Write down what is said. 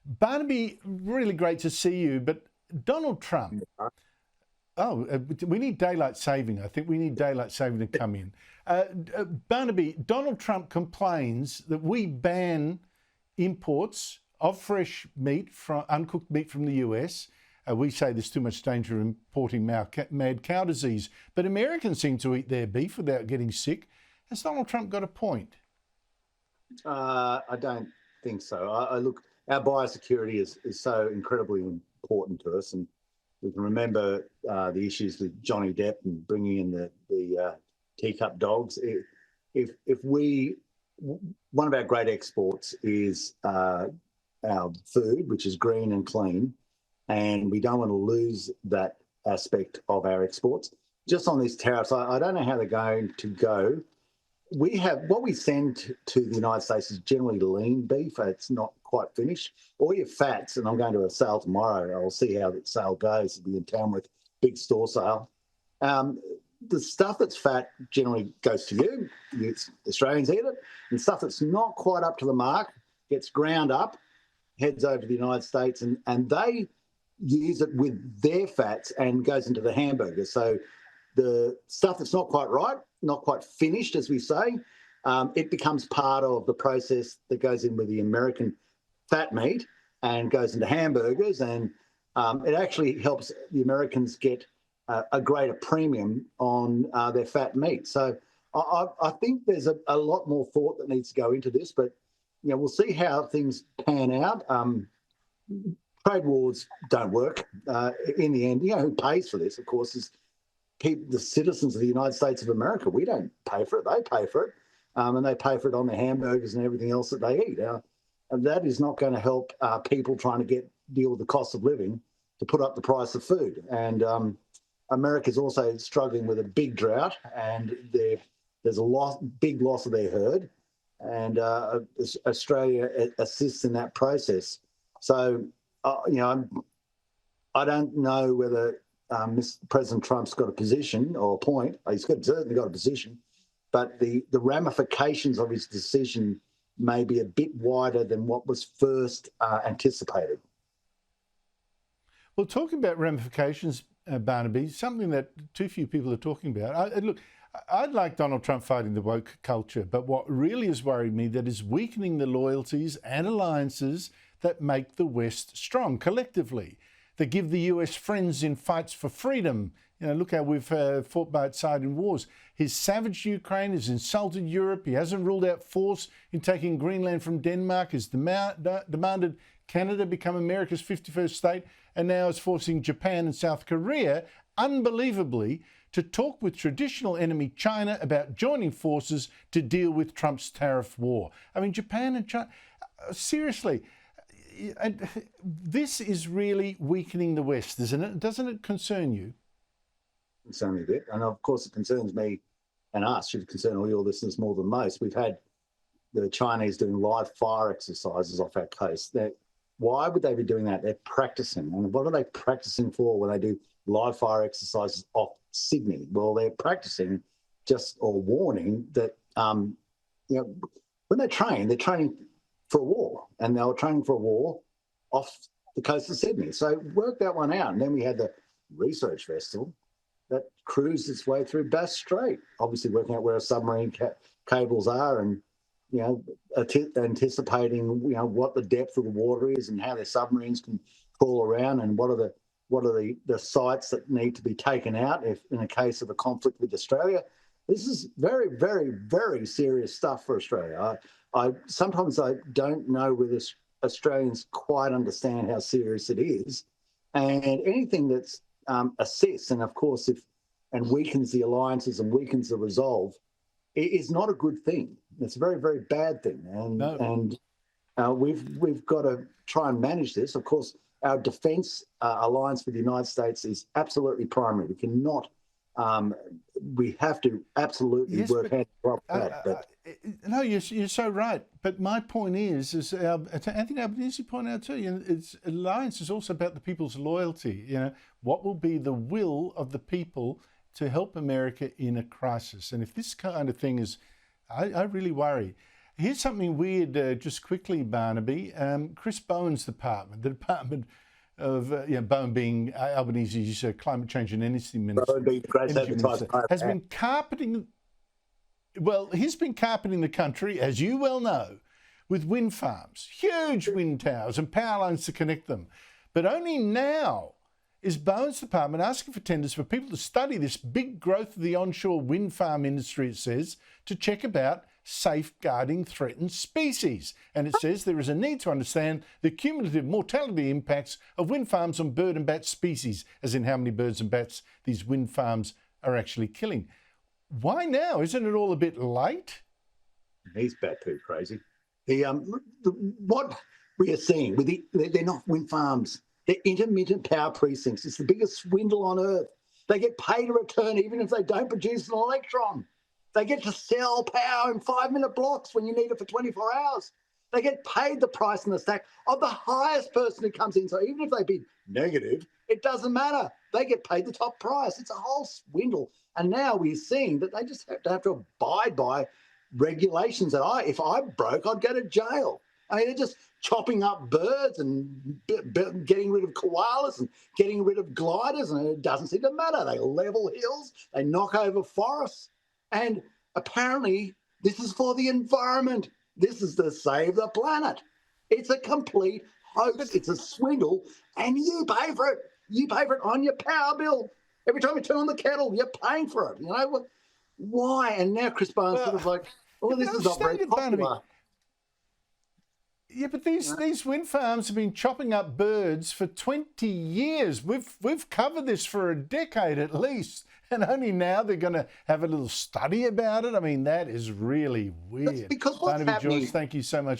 Barnaby, really great to see you. But Donald Trump, we need daylight saving. I think we need daylight saving to come in. Barnaby, Donald Trump complains that we ban imports of fresh meat, from uncooked meat from the US. We say there's too much danger of importing mad cow disease. But Americans seem to eat their beef without getting sick. Has Donald Trump got a point? I don't think so. I look, our biosecurity is so incredibly important to us, and we can remember the issues with Johnny Depp and bringing in the teacup dogs. One of our great exports is our food, which is green and clean, and we don't want to lose that aspect of our exports. Just on these tariffs, I don't know how they're going to go. What we send to the United States is generally lean beef. It's not quite finished. All your fats, and I'm going to a sale tomorrow. I'll see how the sale goes. I'll be in Tamworth, big store sale. The stuff that's fat generally goes to you. Australians eat it. And stuff that's not quite up to the mark gets ground up, heads over to the United States, and they use it with their fats and goes into the hamburger. So the stuff that's not quite right, not quite finished, as we say, it becomes part of the process that goes in with the American fat meat and goes into hamburgers. And it actually helps the Americans get a greater premium on their fat meat. So I think there's a lot more thought that needs to go into this, but we'll see how things pan out. Trade wars don't work in the end. Who pays for this, of course, is the citizens of the United States of America. We don't pay for it. They pay for it. And they pay for it on their hamburgers and everything else that they eat. And that is not going to help people trying to deal with the cost of living to put up the price of food. And America's also struggling with a big drought, and there's a big loss of their herd. And Australia assists in that process. So, I don't know whether President Trump's got a position or a point. He's certainly got a position, but the ramifications of his decision may be a bit wider than what was first anticipated. Well, talking about ramifications, Barnaby, something that too few people are talking about. I'd like Donald Trump fighting the woke culture, but what really has worried me that is weakening the loyalties and alliances that make the West strong collectively, that give the US friends in fights for freedom. Look how we've fought by its side in wars. His savaged Ukraine has insulted Europe. He hasn't ruled out force in taking Greenland from Denmark. Has demanded Canada become America's 51st state, and now is forcing Japan and South Korea, unbelievably, to talk with traditional enemy China about joining forces to deal with Trump's tariff war. I mean, Japan and China, seriously, this is really weakening the West, isn't it? Doesn't it concern you? Concern me a bit, and of course it concerns me and us. Should concern all your listeners more than most. We've had the Chinese doing live fire exercises off our coast. Why would they be doing that? They're practicing. And what are they practicing for when they do live fire exercises off Sydney? Well, they're practicing or warning that, when they're training for a war, and they were training for a war off the coast of Sydney. So work that one out. And then we had the research vessel that cruised its way through Bass Strait, obviously working out where our submarine cables are, and anticipating what the depth of the water is and how their submarines can crawl around, and what are the sites that need to be taken out if in a case of a conflict with Australia. This is very, very, very serious stuff for Australia. Sometimes I don't know whether Australians quite understand how serious it is, and anything that's assists, and of course, and weakens the alliances and weakens the resolve, it is not a good thing. It's a very, very bad thing, and we've got to try and manage this. Of course, our defence alliance with the United States is absolutely primary. We cannot. We have to absolutely work hand in glove with that. No, you're so right. But my point is Anthony Albanese pointed out too, alliance is also about the people's loyalty. What will be the will of the people to help America in a crisis? And if this kind of thing is, I really worry. Here's something weird, just quickly, Barnaby. Chris Bowen's department, the Department of, Bowen being Albanese's Climate Change and Energy Minister, has been carpeting, he's been carpeting the country, as you well know, with wind farms, huge wind towers and power lines to connect them. But only now is Bowen's department asking for tenders for people to study this big growth of the onshore wind farm industry, it says, to check about safeguarding threatened species. And it says there is a need to understand the cumulative mortality impacts of wind farms on bird and bat species, as in how many birds and bats these wind farms are actually killing. Why now? Isn't it all a bit late? He's bat poo crazy. What we are seeing with they're not wind farms. They're intermittent power precincts. It's the biggest swindle on earth. They get paid a return even if they don't produce an electron. They get to sell power in 5-minute blocks when you need it for 24 hours. They get paid the price in the stack of the highest person who comes in. So even if they bid negative, it doesn't matter. They get paid the top price. It's a whole swindle. And now we're seeing that they just have to abide by regulations that if I broke, I'd go to jail. I mean, they're just chopping up birds and getting rid of koalas and getting rid of gliders, and it doesn't seem to matter. They level hills, they knock over forests, and apparently this is for the environment. This is to save the planet. It's a complete hoax. It's a swindle, and you pay for it. You pay for it on your power bill. Every time you turn on the kettle, you're paying for it. You know why? And now Chris Bowen's sort of like, this is not very popular. Yeah, but these wind farms have been chopping up birds for 20 years. We've covered this for a decade at least, and only now they're going to have a little study about it. I mean, that is really weird. That's because what's Barnaby happening? Joyce, thank you so much.